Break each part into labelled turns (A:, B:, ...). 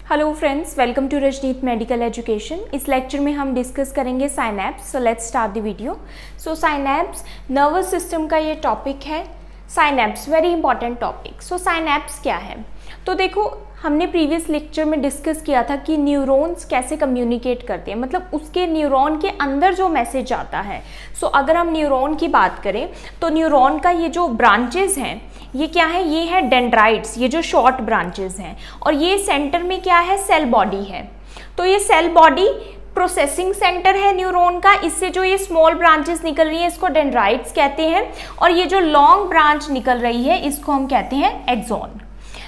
A: Hello friends, welcome to Rajneet medical education. इस lecture में हम डिस्कस करेंगे synapse. So let's start the video. So synapse nervous system का ये टॉपिक है। Synapse very important topic. So synapse क्या है? तो देखो, हमने प्रीवियस लेक्चर में डिस्कस किया था कि न्यूरॉन्स कैसे कम्युनिकेट करते हैं, मतलब उसके न्यूरॉन के अंदर जो मैसेज आता है। सो अगर हम न्यूरॉन की बात करें तो न्यूरॉन का ये जो ब्रांचेस हैं ये क्या है? ये है डेंड्राइट्स, ये जो शॉर्ट ब्रांचेस हैं, और ये सेंटर में क्या है? सेल बॉडी है। तो ये सेल बॉडी प्रोसेसिंग सेंटर है न्यूरॉन का। इससे जो ये स्मॉल ब्रांचेस निकल रही है इसको डेंड्राइट्स कहते हैं, और ये जो लॉन्ग ब्रांच निकल रही है इसको हम कहते हैं एक्सॉन।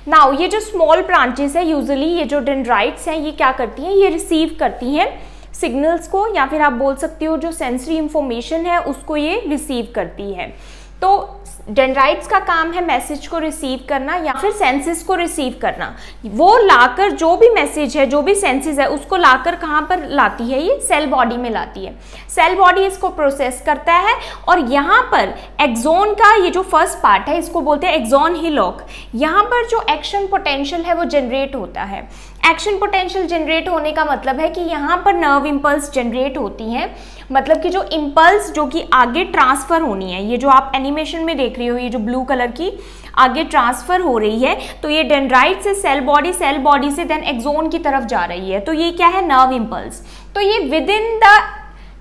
A: नाउ ये जो स्मॉल ब्रांचेस है, यूजुअली ये जो डेंड्राइट्स हैं ये क्या करती हैं? ये रिसीव करती हैं सिग्नल्स को, या फिर आप बोल सकते हो जो सेंसरी इंफॉर्मेशन है उसको ये रिसीव करती है। तो डेंड्राइट्स का काम है मैसेज को रिसीव करना या फिर सेंसेस को रिसीव करना। वो लाकर जो भी मैसेज है, जो भी सेंसेस है, उसको लाकर कहाँ पर लाती है? ये सेल बॉडी में लाती है। सेल बॉडी इसको प्रोसेस करता है, और यहाँ पर एक्सॉन का ये जो फर्स्ट पार्ट है इसको बोलते हैं एक्सॉन हिलॉक। यहाँ पर जो एक्शन पोटेंशियल है वो जनरेट होता है। एक्शन पोटेंशियल जनरेट होने का मतलब है कि यहाँ पर नर्व इम्पल्स जनरेट होती हैं, मतलब कि जो इम्पल्स जो कि आगे ट्रांसफर होनी है, ये जो आप एनिमेशन में देख रही हो, ये जो ब्लू कलर की आगे ट्रांसफर हो रही है, तो ये डेंड्राइट से सेल बॉडी से देन एक्सॉन की तरफ जा रही है। तो ये क्या है? Nerve impulse. तो ये विद इन द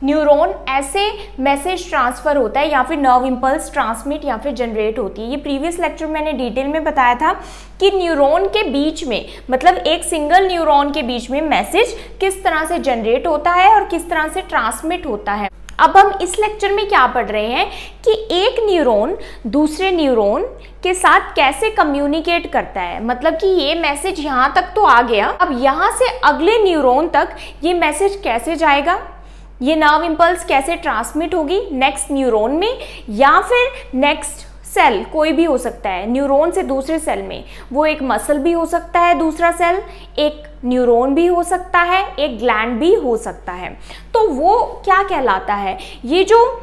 A: न्यूरॉन ऐसे मैसेज ट्रांसफर होता है, या फिर नर्व इम्पल्स ट्रांसमिट या फिर जनरेट होती है। ये प्रीवियस लेक्चर में मैंने डिटेल में बताया था कि न्यूरॉन के बीच में, मतलब एक सिंगल न्यूरॉन के बीच में मैसेज किस तरह से जनरेट होता है और किस तरह से ट्रांसमिट होता है। अब हम इस लेक्चर में क्या पढ़ रहे हैं कि एक न्यूरॉन दूसरे न्यूरॉन के साथ कैसे कम्युनिकेट करता है, मतलब कि ये मैसेज यहाँ तक तो आ गया, अब यहाँ से अगले न्यूरॉन तक ये मैसेज कैसे जाएगा, ये नर्व इम्पल्स कैसे ट्रांसमिट होगी नेक्स्ट न्यूरॉन में, या फिर नेक्स्ट सेल कोई भी हो सकता है न्यूरॉन से दूसरे सेल में। वो एक मसल भी हो सकता है, दूसरा सेल एक न्यूरॉन भी हो सकता है, एक ग्लैंड भी हो सकता है। तो वो क्या कहलाता है? ये जो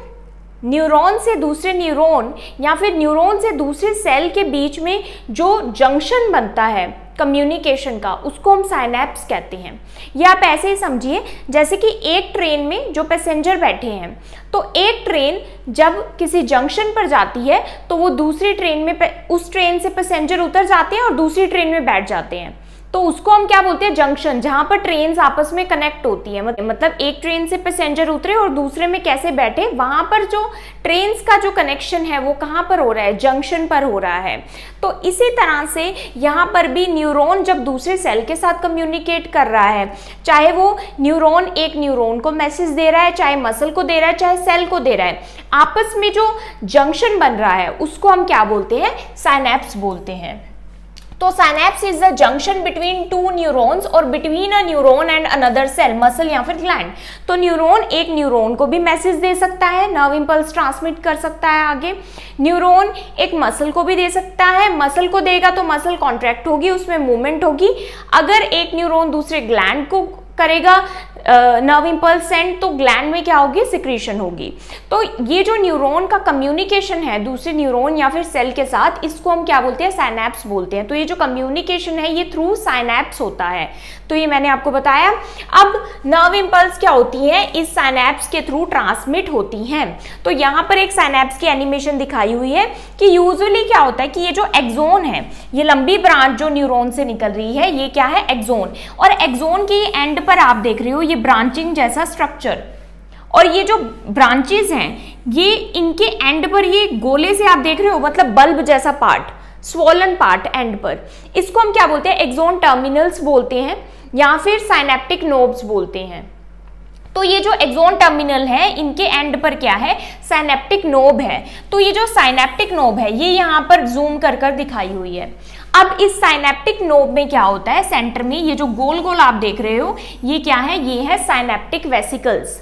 A: न्यूरॉन से दूसरे न्यूरॉन या फिर न्यूरॉन से दूसरे सेल के बीच में जो जंक्शन बनता है कम्युनिकेशन का, उसको हम साइनैप्स कहते हैं। ये आप ऐसे ही समझिए जैसे कि एक ट्रेन में जो पैसेंजर बैठे हैं, तो एक ट्रेन जब किसी जंक्शन पर जाती है तो वो दूसरी ट्रेन में उस ट्रेन से पैसेंजर उतर जाते हैं और दूसरी ट्रेन में बैठ जाते हैं। तो उसको हम क्या बोलते हैं? जंक्शन, जहां पर ट्रेन्स आपस में कनेक्ट होती है। मतलब एक ट्रेन से पैसेंजर उतरे और दूसरे में कैसे बैठे, वहां पर जो ट्रेन्स का जो कनेक्शन है वो कहां पर हो रहा है? जंक्शन पर हो रहा है। तो इसी तरह से यहाँ पर भी न्यूरॉन जब दूसरे सेल के साथ कम्युनिकेट कर रहा है, चाहे वो न्यूरॉन एक न्यूरॉन को मैसेज दे रहा है, चाहे मसल को दे रहा है, चाहे सेल को दे रहा है, आपस में जो जंक्शन बन रहा है उसको हम क्या बोलते हैं? साइनैप्स बोलते हैं। तो synapse is the junction between two neurons और between a neuron and another cell, muscle या फिर ग्लैंड। तो न्यूरॉन एक न्यूरॉन को भी मैसेज दे सकता है, नर्व इम्पल्स ट्रांसमिट कर सकता है आगे। न्यूरॉन एक मसल को भी दे सकता है, मसल को देगा तो मसल कॉन्ट्रैक्ट होगी, उसमें मूवमेंट होगी। अगर एक न्यूरॉन दूसरे ग्लैंड को करेगा नर्व इम्पल्स सेंड, तो ग्लैंड में क्या होगी? सिक्रीशन होगी। तो ये जो न्यूरॉन का कम्युनिकेशन है दूसरे न्यूरॉन या फिर सेल के साथ, इसको हम क्या बोलते हैं? साइनैप्स बोलते हैं। तो ये जो कम्युनिकेशन है ये थ्रू साइनैप्स होता है। तो ये मैंने आपको बताया। अब नर्व इम्पल्स क्या होती है? इस साइनैप्स के थ्रू ट्रांसमिट होती हैं। तो यहाँ पर एक साइनैप्स की एनिमेशन दिखाई हुई है कि यूजुअली क्या होता है कि ये जो एक्सॉन है, ये लंबी ब्रांच जो न्यूरॉन से निकल रही है, ये क्या है? एक्सॉन। और एक्सॉन की एंड पर आप देख रहे हो ये ब्रांचिंग जैसा स्ट्रक्चर, और ये जो ब्रांचेस हैं ये इनके एंड पर ये गोले से आप देख रहे हो, मतलब बल्ब जैसा पार्ट, स्वॉलन पार्ट एंड पर, इसको हम क्या बोलते हैं? एक्सॉन टर्मिनल्स बोलते हैं या फिर साइनेप्टिक नोब्स बोलते हैं। तो ये जो एक्सॉन टर्मिनल है इनके एंड पर क्या है? साइनेप्टिक नोब है। तो ये जो साइनेप्टिक नोब है ये यहाँ पर जूम कर कर दिखाई हुई है। अब इस साइनेप्टिक नोब में क्या होता है? सेंटर में ये जो गोल गोल आप देख रहे हो ये क्या है? ये है साइनेप्टिक वेसिकल्स।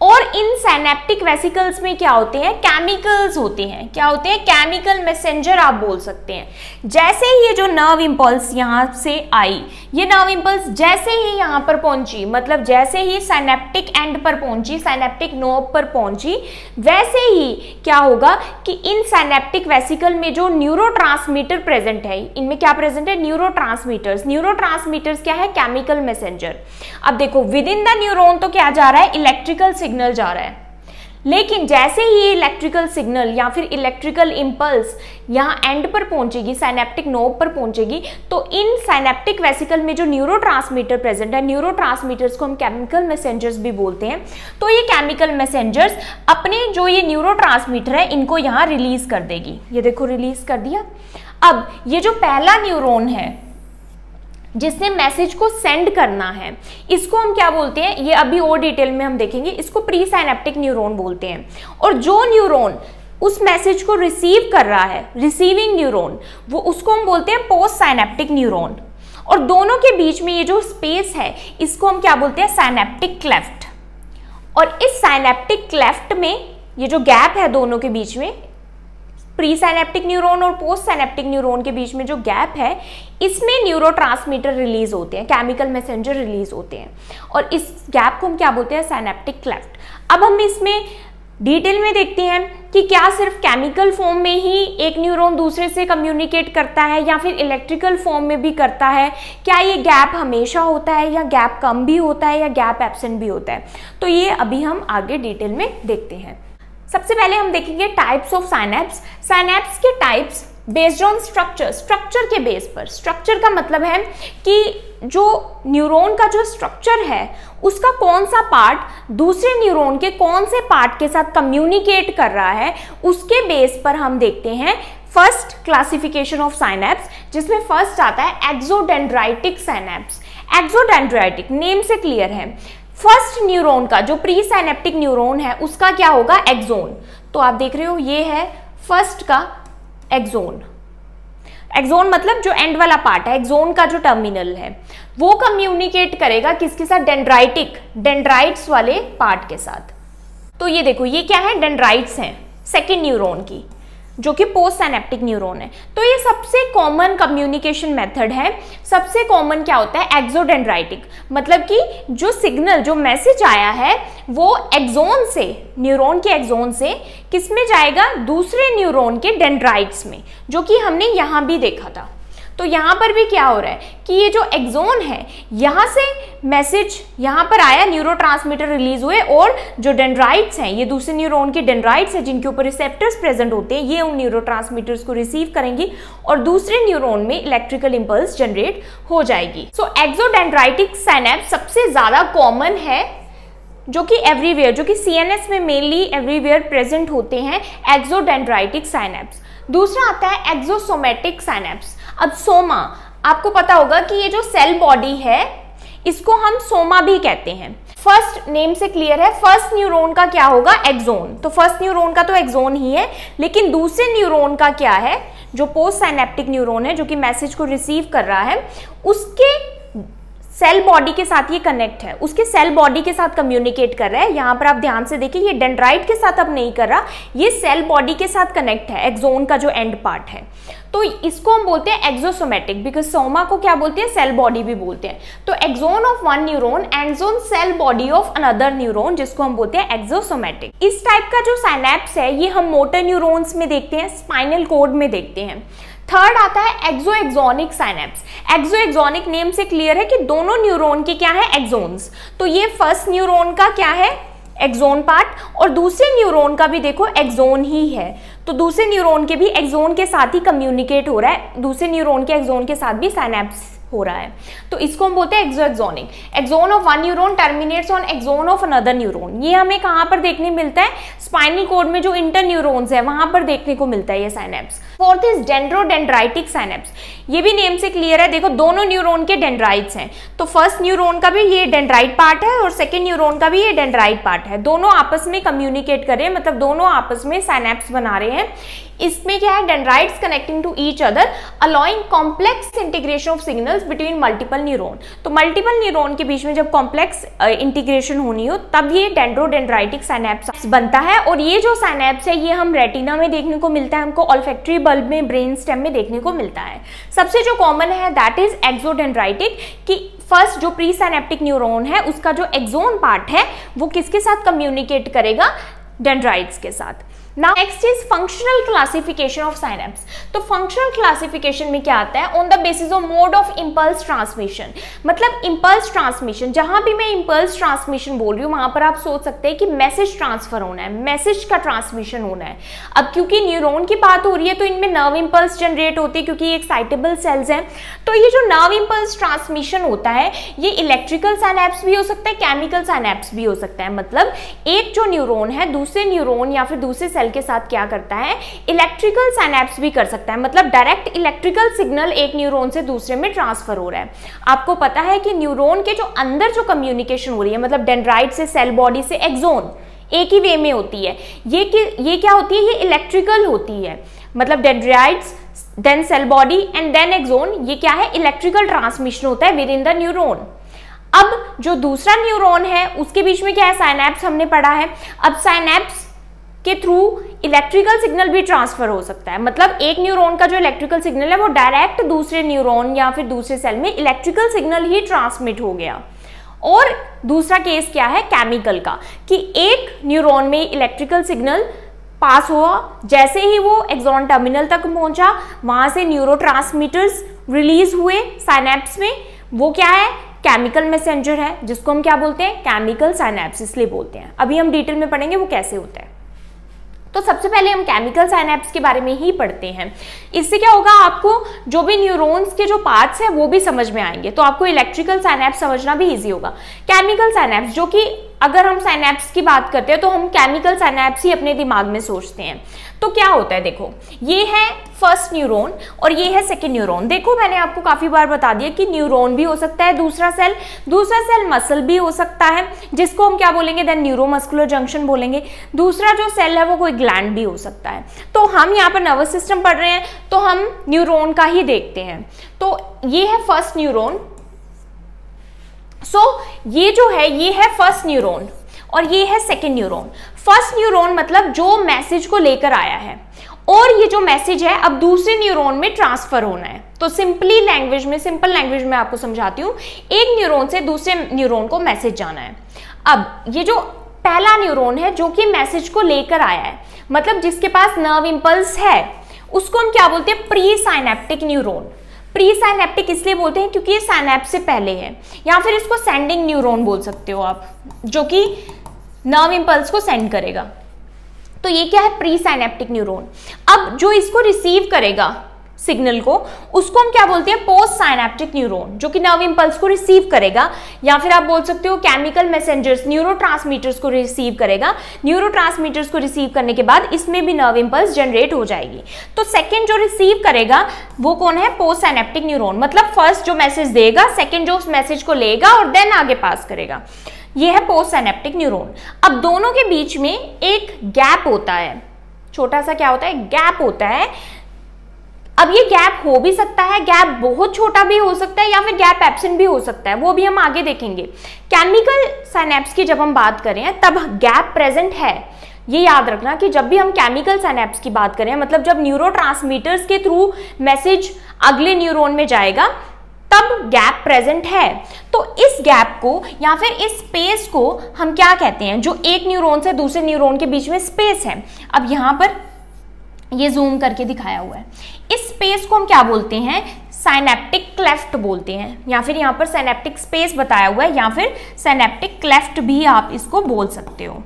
A: और इन साइनेप्टिक वेसिकल्स में क्या होते हैं, केमिकल्स होते हैं। क्या होते हैं, केमिकल मैसेंजर आप बोल सकते हैं। जैसे ही ये जो नर्व इंपल्स यहाँ से आई, ये नर्व इंपल्स जैसे ही यहाँ पर पहुंची, मतलब जैसे ही साइनेप्टिक एंड पर पहुंची, साइनेप्टिक नोब पर पहुंची, वैसे ही क्या होगा कि इन साइनेप्टिक वेसिकल में जो न्यूरोट्रांसमीटर प्रेजेंट है, इनमें क्या प्रेजेंट है, न्यूरोट्रांसमीटर्स। न्यूरोट्रांसमीटर्स क्या है, केमिकल मैसेंजर। अब देखो विद इन द न्यूरॉन तो क्या जा रहा है, इलेक्ट्रिकल सिग्नल जा रहा है, लेकिन जैसे ही इलेक्ट्रिकल सिग्नल या फिर इलेक्ट्रिकल इंपल्स यहाँ एंड पर पहुंचेगी, साइनेप्टिक नोब पर पहुंचेगी, तो इन साइनेप्टिक वेसिकल में जो न्यूरोट्रांसमीटर प्रेजेंट है, न्यूरोट्रांसमीटर्स को हम केमिकल मैसेंजर्स भी बोलते हैं, तो ये केमिकल मैसेंजर्स अपने जो ये न्यूरोट्रांसमीटर है इनको यहाँ रिलीज कर देगी। ये देखो रिलीज कर दिया। अब ये जो पहला न्यूरॉन है जिसने मैसेज को सेंड करना है, इसको हम क्या बोलते हैं, ये अभी और डिटेल में हम देखेंगे, इसको प्री साइनेप्टिक न्यूरॉन बोलते हैं। और जो न्यूरॉन उस मैसेज को रिसीव कर रहा है, रिसीविंग न्यूरॉन, वो उसको हम बोलते हैं पोस्ट साइनेप्टिक न्यूरॉन। और दोनों के बीच में ये जो स्पेस है इसको हम क्या बोलते हैं, साइनेप्टिक क्लेफ्ट। और इस साइनेप्टिक क्लेफ्ट में ये जो गैप है दोनों के बीच में, प्री साइनेप्टिक न्यूरॉन और पोस्ट साइनेप्टिक न्यूरॉन के बीच में जो गैप है, इसमें न्यूरोट्रांसमीटर रिलीज होते हैं, केमिकल मैसेंजर रिलीज होते हैं, और इस गैप को हम क्या बोलते हैं, साइनेप्टिक क्लेफ्ट। अब हम इसमें डिटेल में देखते हैं कि क्या सिर्फ केमिकल फॉर्म में ही एक न्यूरॉन दूसरे से कम्युनिकेट करता है या फिर इलेक्ट्रिकल फॉर्म में भी करता है, क्या ये गैप हमेशा होता है या गैप कम भी होता है या गैप एब्सेंट भी होता है, तो ये अभी हम आगे डिटेल में देखते हैं। सबसे पहले हम देखेंगे टाइप्स ऑफ साइनेप्स। साइनेप्स के types based on structure, structure के बेस पर। स्ट्रक्चर का मतलब है कि जो न्यूरॉन का जो स्ट्रक्चर है उसका कौन सा पार्ट दूसरे न्यूरॉन के कौन से पार्ट के साथ कम्युनिकेट कर रहा है, उसके बेस पर हम देखते हैं फर्स्ट क्लासिफिकेशन ऑफ साइनेप्स, जिसमें फर्स्ट आता है एक्सोडेंड्राइटिक साइनेप्स। एक्सोडेंड्राइटिक नेम से क्लियर है, फर्स्ट न्यूरॉन का जो प्री साइनेप्टिक न्यूरॉन है उसका क्या होगा, एक्सोन। तो आप देख रहे हो ये है फर्स्ट का एक्सोन। एक्सोन मतलब जो एंड वाला पार्ट है, एक्सोन का जो टर्मिनल है वो कम्युनिकेट करेगा किसके साथ, डेंड्राइटिक, डेंड्राइट्स वाले पार्ट के साथ। तो ये देखो ये क्या है, डेंड्राइट्स हैं सेकेंड न्यूरॉन की, जो कि पोस्ट साइनेप्टिक न्यूरॉन है। तो ये सबसे कॉमन कम्युनिकेशन मेथड है। सबसे कॉमन क्या होता है, एक्सोडेंड्राइटिक, मतलब कि जो सिग्नल, जो मैसेज आया है वो एक्सोन से, न्यूरॉन के एक्सोन से किस में जाएगा, दूसरे न्यूरॉन के डेंड्राइट्स में, जो कि हमने यहाँ भी देखा था। तो यहाँ पर भी क्या हो रहा है कि ये जो एक्सोन है यहाँ से मैसेज यहाँ पर आया, न्यूरोट्रांसमीटर रिलीज हुए, और जो डेंड्राइट्स हैं, ये दूसरे न्यूरॉन के डेंड्राइट्स हैं जिनके ऊपर रिसेप्टर्स प्रेजेंट होते हैं, ये उन न्यूरोट्रांसमीटर्स को रिसीव करेंगी और दूसरे न्यूरॉन में इलेक्ट्रिकल इंपल्स जनरेट हो जाएगी। सो एक्सोडेंड्राइटिक साइनेप्स सबसे ज्यादा कॉमन है, जो कि एवरीवेयर, जो कि सीएनएस में मेनली एवरीवेयर प्रेजेंट होते हैं एक्सोडेंड्राइटिक साइनेप्स। दूसरा आता है एक्सोसोमेटिक साइनेप्स। अब सोमा, आपको पता होगा कि ये जो सेल बॉडी है इसको हम सोमा भी कहते हैं। फर्स्ट नेम से क्लियर है, फर्स्ट न्यूरॉन का क्या होगा, एक्सोन। तो फर्स्ट न्यूरॉन का तो एक्सोन ही है, लेकिन दूसरे न्यूरॉन का क्या है, जो पोस्ट साइनेप्टिक न्यूरॉन है जो कि मैसेज को रिसीव कर रहा है, उसके सेल बॉडी के साथ ये कनेक्ट है, उसके सेल बॉडी के साथ कम्युनिकेट कर रहा है। यहाँ पर आप ध्यान से देखिए, ये डेंड्राइट के साथ अब नहीं कर रहा, ये सेल बॉडी के साथ कनेक्ट है, एक्सोन का जो एंड पार्ट है। तो इसको हम बोलते हैं एक्सोसोमेटिक, बिकॉज सोमा को क्या बोलते हैं, सेल बॉडी भी बोलते हैं। तो axon of one neuron, axon cell body of another neuron, जिसको हम बोलते हैं एक्सोसोमेटिक। इस टाइप का जो साइनेप्स है ये हम मोटर न्यूरॉन्स में देखते हैं, स्पाइनल कॉर्ड में देखते हैं। थर्ड आता है एक्सोएक्सोनिक साइनेप्स। एक्सोएक्सोनिक नेम से क्लियर है कि दोनों न्यूरॉन के क्या है, एक्सोन्स। तो ये फर्स्ट न्यूरॉन का क्या है, एक्सोन पार्ट, और दूसरे न्यूरॉन का भी देखो एक्सोन ही है। तो दूसरे न्यूरॉन के भी एक्सोन के साथ ही कम्युनिकेट हो रहा है, दूसरे न्यूरॉन के एक्सोन के साथ भी साइनेप्स हो रहा है। तो इसको हम बोलते हैं axoaxonic. Axon of one neuron terminates on axon of another neuron. ये हमें कहाँ पर देखने मिलता है, स्पाइनल कॉर्ड में जो इंटर न्यूरॉन्स है वहां पर देखने को मिलता है ये synapse. Fourth is dendrodendritic synapse. ये भी नेम से क्लियर है, देखो दोनों न्यूरॉन के डेंड्राइट्स हैं, तो फर्स्ट न्यूरॉन का भी ये डेंड्राइट पार्ट है और सेकेंड न्यूरॉन का भी ये डेंड्राइट पार्ट है। दोनों आपस में कम्युनिकेट कर रहे हैं, मतलब दोनों आपस में साइनेप्स बना रहे हैं। इसमें क्या है, dendrites connecting to each other allowing complex integration of signals between multiple neuron. तो मल्टीपल न्यूरॉन के बीच में जब कॉम्प्लेक्स इंटीग्रेशन होनी हो तब ये डेंड्रोडेंड्राइटिक साइनेप्स बनता है। और ये जो साइनेप्स है ये हम रेटिना में देखने को मिलता है, हमको ऑल्फैक्टरी बल्ब में, ब्रेन स्टेम में देखने को मिलता है। सबसे जो कॉमन है दैट इज एक्सोडेंड्राइटिक, कि फर्स्ट जो प्री साइनेप्टिक न्यूरॉन है उसका जो एक्सोन पार्ट है वो किसके साथ कम्युनिकेट करेगा, डेंड्राइट्स के साथ। Now next is functional classification of synapse। तो functional classification में क्या आता है, on the basis of mode of impulse transmission। मतलब impulse transmission, जहां भी मैं impulse transmission बोल रही हूँ वहां पर आप सोच सकते हैं कि मैसेज ट्रांसफर होना है, मैसेज का ट्रांसमिशन होना है। अब क्योंकि न्यूरॉन की बात हो रही है तो इनमें नर्व इंपल्स जनरेट होती है क्योंकि ये एक्साइटेबल सेल्स हैं। तो ये जो नर्व इंपल्स ट्रांसमिशन होता है ये इलेक्ट्रिकल साइनेप्स भी हो सकता है, केमिकल साइनेप्स भी हो सकता है। मतलब एक जो न्यूरॉन है दूसरे न्यूरॉन या फिर दूसरे सेल के साथ क्या करता है, इलेक्ट्रिकल साइनेप्स भी कर सकता है। मतलब डायरेक्ट इलेक्ट्रिकल सिग्नल एक न्यूरॉन से दूसरे में ट्रांसफर हो रहा है। आपको पता है कि न्यूरॉन के जो अंदर जो कम्युनिकेशन हो रही है, मतलब डेंड्राइट से सेल बॉडी से एक्सोन, एक ही वे में होती है। ये क्या होती है, ये इलेक्ट्रिकल होती है। मतलब dendrites then cell body and then axon, ये क्या है, इलेक्ट्रिकल ट्रांसमिशन होता है विद इन द न्यूरॉन। अब जो दूसरा न्यूरॉन है उसके बीच में क्या है, साइनेप्स हमने पढ़ा है। अब साइनेप्स के थ्रू इलेक्ट्रिकल सिग्नल भी ट्रांसफर हो सकता है। मतलब एक न्यूरॉन का जो इलेक्ट्रिकल सिग्नल है वो डायरेक्ट दूसरे न्यूरॉन या फिर दूसरे सेल में इलेक्ट्रिकल सिग्नल ही ट्रांसमिट हो गया। और दूसरा केस क्या है, केमिकल का, कि एक न्यूरॉन में इलेक्ट्रिकल सिग्नल पास हुआ, जैसे ही वो एक्सॉन टर्मिनल तक पहुंचा वहां से न्यूरोट्रांसमीटर्स रिलीज हुए साइनेप्स में। वो क्या है, केमिकल मैसेंजर है, जिसको हम क्या बोलते हैं, केमिकल साइनेप्स इसलिए बोलते हैं। अभी हम डिटेल में पढ़ेंगे वो कैसे होता है। तो सबसे पहले हम केमिकल साइनेप्स के बारे में ही पढ़ते हैं। इससे क्या होगा, आपको जो भी न्यूरॉन्स के जो पार्ट्स हैं वो भी समझ में आएंगे, तो आपको इलेक्ट्रिकल साइनेप्स समझना भी इजी होगा। केमिकल साइनेप्स, जो कि अगर हम साइनेप्स की बात करते हैं तो हम केमिकल साइनेप्स ही अपने दिमाग में सोचते हैं। तो क्या होता है, देखो ये है फर्स्ट न्यूरॉन और ये है सेकंड न्यूरॉन। देखो मैंने आपको काफी बार बता दिया कि न्यूरॉन भी हो सकता है दूसरा सेल मसल भी हो सकता है, जिसको हम क्या बोलेंगे, देन न्यूरोमस्कुलर जंक्शन बोलेंगे। दूसरा जो सेल है वो कोई ग्लैंड भी हो सकता है। तो हम यहाँ पर नर्वस सिस्टम पढ़ रहे हैं तो हम न्यूरॉन का ही देखते हैं। तो ये है फर्स्ट न्यूरॉन। ये जो है ये है फर्स्ट न्यूरॉन और ये है सेकेंड न्यूरॉन। फर्स्ट न्यूरॉन मतलब जो मैसेज को लेकर आया है, और ये जो मैसेज है अब दूसरे न्यूरॉन में ट्रांसफर होना है। तो सिंपल लैंग्वेज में आपको समझाती हूँ, एक न्यूरॉन से दूसरे न्यूरॉन को मैसेज जाना है। अब ये जो पहला न्यूरॉन है जो कि मैसेज को लेकर आया है, मतलब जिसके पास नर्व इंपल्स है, उसको हम क्या बोलते हैं, pre synaptic neuron. Pre synaptic इसलिए बोलते हैं क्योंकि ये साइनेप्स से पहले है, या फिर इसको सेंडिंग न्यूरॉन बोल सकते हो आप, जो कि नर्व इंपल्स को सेंड करेगा। तो ये क्या है, प्री साइनेप्टिक न्यूरॉन। अब जो इसको रिसीव करेगा सिग्नल को, उसको हम क्या बोलते हैं, पोस्ट साइनेप्टिक न्यूरॉन, जो कि नर्व इंपल्स को रिसीव करेगा, या फिर आप बोल सकते हो केमिकल मैसेंजर्स, न्यूरोट्रांसमीटर्स को रिसीव करेगा। न्यूरोट्रांसमीटर्स को रिसीव करने के बाद इसमें भी नर्व इंपल्स जनरेट हो जाएगी। तो सेकंड जो रिसीव करेगा वो कौन है, पोस्ट साइनेप्टिक न्यूरॉन। मतलब फर्स्ट जो मैसेज देगा, सेकंड जो उस मैसेज को लेगा और देन आगे पास करेगा, ये है पोस्ट साइनेप्टिक न्यूरॉन। अब दोनों के बीच में एक गैप होता है, छोटा सा क्या होता है, गैप होता है। अब ये गैप हो भी सकता है, गैप बहुत छोटा भी हो सकता है, या फिर गैप एब्सेंट भी हो सकता है, वो भी हम आगे देखेंगे। केमिकल साइनेप्स की जब हम बात करें तब गैप प्रेजेंट है। ये याद रखना कि जब भी हम केमिकल साइनेप्स की बात करें, मतलब जब न्यूरोट्रांसमीटर्स के थ्रू मैसेज अगले न्यूरॉन में जाएगा तब गैप प्रेजेंट है। तो इस गैप को या फिर इस स्पेस को हम क्या कहते हैं, जो एक न्यूरॉन से दूसरे न्यूरॉन के बीच में स्पेस है। अब यहां पर ये जूम करके दिखाया हुआ है, इस स्पेस को हम क्या बोलते हैं, साइनेप्टिक क्लेफ्ट बोलते हैं, या फिर यहाँ पर साइनेप्टिक स्पेस बताया हुआ है, या फिर साइनेप्टिक क्लेफ्ट भी आप इसको बोल सकते हो।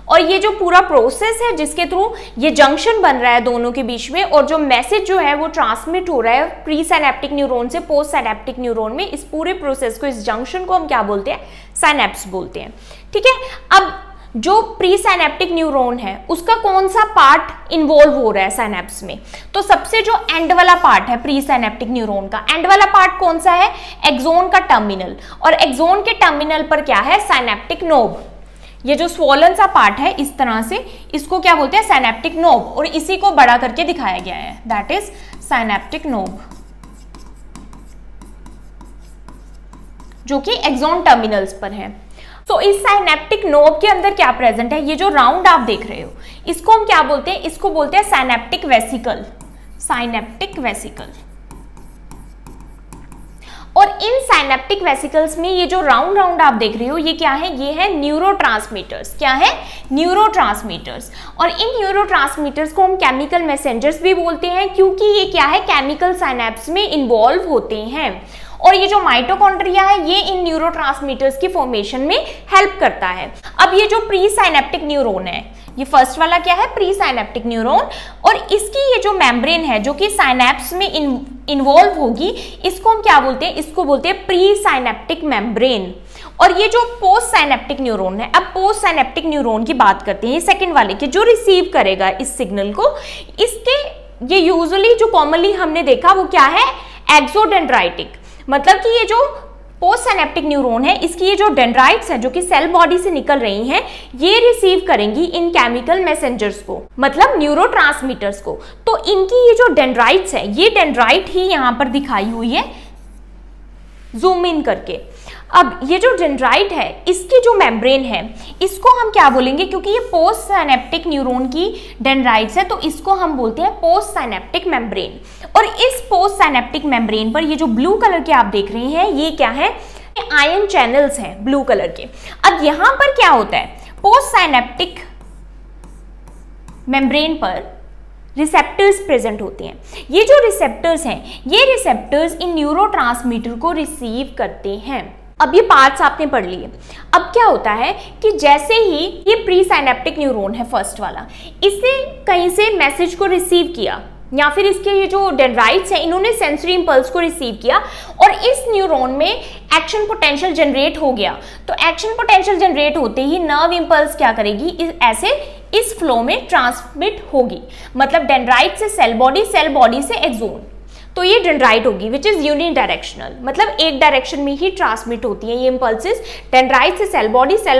A: और ये जो पूरा प्रोसेस है जिसके थ्रू ये जंक्शन बन रहा है दोनों के बीच में, और जो मैसेज जो है वो ट्रांसमिट हो रहा है प्री साइनेप्टिक न्यूरॉन से पोस्ट साइनेप्टिक न्यूरॉन में, इस पूरे प्रोसेस को, इस जंक्शन को हम क्या बोलते हैं, साइनेप्स बोलते हैं। ठीक है। अब जो प्री साइनेप्टिक न्यूरॉन है उसका कौन सा पार्ट इन्वॉल्व हो रहा है साइनेप्स में? तो सबसे जो एंड वाला पार्ट है प्री साइनेप्टिक न्यूरॉन का, एंड वाला पार्ट कौन सा है? एक्सोन का टर्मिनल, और एक्सोन के टर्मिनल पर क्या है? Synaptic knob. ये जो स्वॉलन सा पार्ट है इस तरह से, इसको क्या बोलते हैं? साइनेप्टिक नोब, और इसी को बड़ा करके दिखाया गया है, दैट इज साइनेप्टिक नोब, जो कि एक्सोन टर्मिनल्स पर है। तो इस साइनेप्टिक नोब के अंदर क्या प्रेजेंट है? ये जो राउंड आप देख रहे हो इसको हम क्या बोलते हैं? इसको बोलते हैं साइनेप्टिक वेसिकल, साइनेप्टिक वेसिकल। और इन साइनेप्टिक वेसिकल्स में ये जो राउंड राउंड आप देख रहे हो ये क्या है? ये है न्यूरोट्रांसमीटर्स। क्या है? न्यूरोट्रांसमीटर्स। और इन न्यूरोट्रांसमीटर्स को हम केमिकल मैसेंजर्स भी बोलते हैं, क्योंकि ये क्या है? केमिकल साइनेप्स में इन्वॉल्व होते हैं। और ये जो माइटोकॉन्ड्रिया है ये इन न्यूरोट्रांसमीटर्स की फॉर्मेशन में हेल्प करता है। अब ये जो प्री साइनेप्टिक न्यूरॉन है, ये फर्स्ट वाला क्या है? प्री साइनेप्टिक न्यूरॉन, और इसकी ये जो मेम्ब्रेन है जो कि साइनेप्स में इन्वॉल्व होगी, इसको हम क्या बोलते हैं? इसको बोलते हैं प्री साइनेप्टिक मेम्ब्रेन। और ये जो पोस्ट साइनेप्टिक न्यूरॉन है, अब पोस्ट साइनेप्टिक न्यूरॉन की बात करते हैं, सेकेंड वाले के, जो रिसीव करेगा इस सिग्नल को, इसके ये यूजुअली जो कॉमनली हमने देखा वो क्या है? एक्सोडेंड्राइटिक। मतलब कि ये जो पोस्ट साइनेप्टिक न्यूरॉन है इसकी ये जो डेंड्राइट्स है जो कि सेल बॉडी से निकल रही हैं, ये रिसीव करेंगी इन केमिकल मैसेंजर्स को, मतलब न्यूरोट्रांसमीटर्स को। तो इनकी ये जो डेंड्राइट्स है, ये डेंड्राइट ही यहां पर दिखाई हुई है जूम इन करके। अब ये जो डेंड्राइट है इसकी जो मेम्ब्रेन है इसको हम क्या बोलेंगे? क्योंकि ये पोस्ट साइनेप्टिक न्यूरॉन की डेंड्राइट्स है तो इसको हम बोलते हैं पोस्ट साइनेप्टिक मेम्ब्रेन। और इस पोस्ट साइनेप्टिक मेम्ब्रेन पर ये जो ब्लू कलर के आप देख रहे हैं ये क्या है? आयन चैनल्स हैं ब्लू कलर के। अब यहां पर क्या होता है? पोस्ट साइनेप्टिक मेम्ब्रेन पर रिसेप्टर्स प्रेजेंट होते हैं। ये जो रिसेप्टर्स हैं ये रिसेप्टर्स इन न्यूरोट्रांसमीटर को रिसीव करते हैं। अब ये पार्ट्स आपने पढ़ लिए। अब क्या होता है कि जैसे ही ये प्री साइनेप्टिक न्यूरॉन है फर्स्ट वाला, इसने कहीं से मैसेज को रिसीव किया, या फिर इसके ये जो डेंड्राइट्स हैं इन्होंने सेंसरी इंपल्स को रिसीव किया और इस न्यूरॉन में एक्शन पोटेंशियल जनरेट हो गया। तो एक्शन पोटेंशियल जनरेट होते ही नर्व इंपल्स क्या करेगी? इस फ्लो में ट्रांसमिट होगी, मतलब डेंड्राइट से सेल बॉडी से एक्सोन। तो ये डेंड्राइट होगी विच इज यूनिडायरेक्शनल, मतलब एक डायरेक्शन में ही ट्रांसमिट होती है ये इंपल्सेस, डेंड्राइट से सेल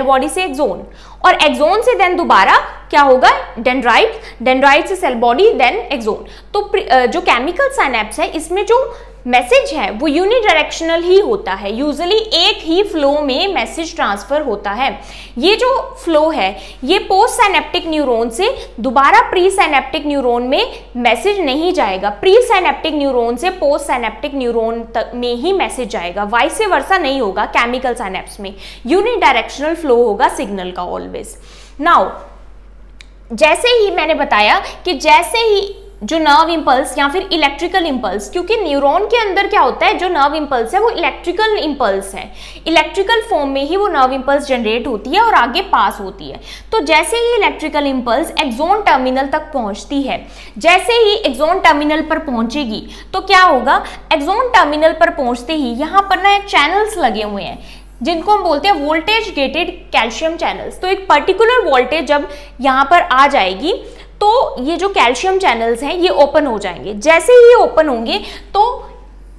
A: बॉडी से एक्सोन, और एक्सोन से देन दोबारा क्या होगा? डेंड्राइट से सेल बॉडी देन एक्सोन। तो जो केमिकल साइनेप्स है इसमें जो मैसेज है वो यूनिडायरेक्शनल ही होता है, यूजुअली एक ही फ्लो में मैसेज ट्रांसफर होता है। ये जो फ्लो है ये पोस्ट साइनेप्टिक न्यूरॉन से दोबारा प्री साइनेप्टिक न्यूरॉन में मैसेज नहीं जाएगा, प्री साइनेप्टिक न्यूरॉन से पोस्ट साइनेप्टिक न्यूरॉन तक में ही मैसेज जाएगा, वाइस वर्सा नहीं होगा। केमिकल साइनेप्स में यूनिडायरेक्शनल फ्लो होगा सिग्नल का ऑलवेज। नाउ जैसे ही मैंने बताया कि जैसे ही जो नर्व इंपल्स या फिर इलेक्ट्रिकल इंपल्स, क्योंकि न्यूरॉन के अंदर क्या होता है, जो नर्व इंपल्स है वो इलेक्ट्रिकल इंपल्स है, इलेक्ट्रिकल फॉर्म में ही वो नर्व इंपल्स जनरेट होती है और आगे पास होती है। तो जैसे ही इलेक्ट्रिकल इंपल्स एक्सोन टर्मिनल तक पहुंचती है, जैसे ही एक्सोन टर्मिनल पर पहुंचेगी तो क्या होगा? एक्सोन टर्मिनल पर पहुंचते ही यहाँ पर ना चैनल्स लगे हुए हैं जिनको हम बोलते हैं वोल्टेज गेटेड कैल्शियम चैनल्स। तो एक पर्टिकुलर वोल्टेज जब यहाँ पर आ जाएगी तो ये जो कैल्शियम चैनल्स हैं ये ओपन हो जाएंगे। जैसे ही ये ओपन होंगे तो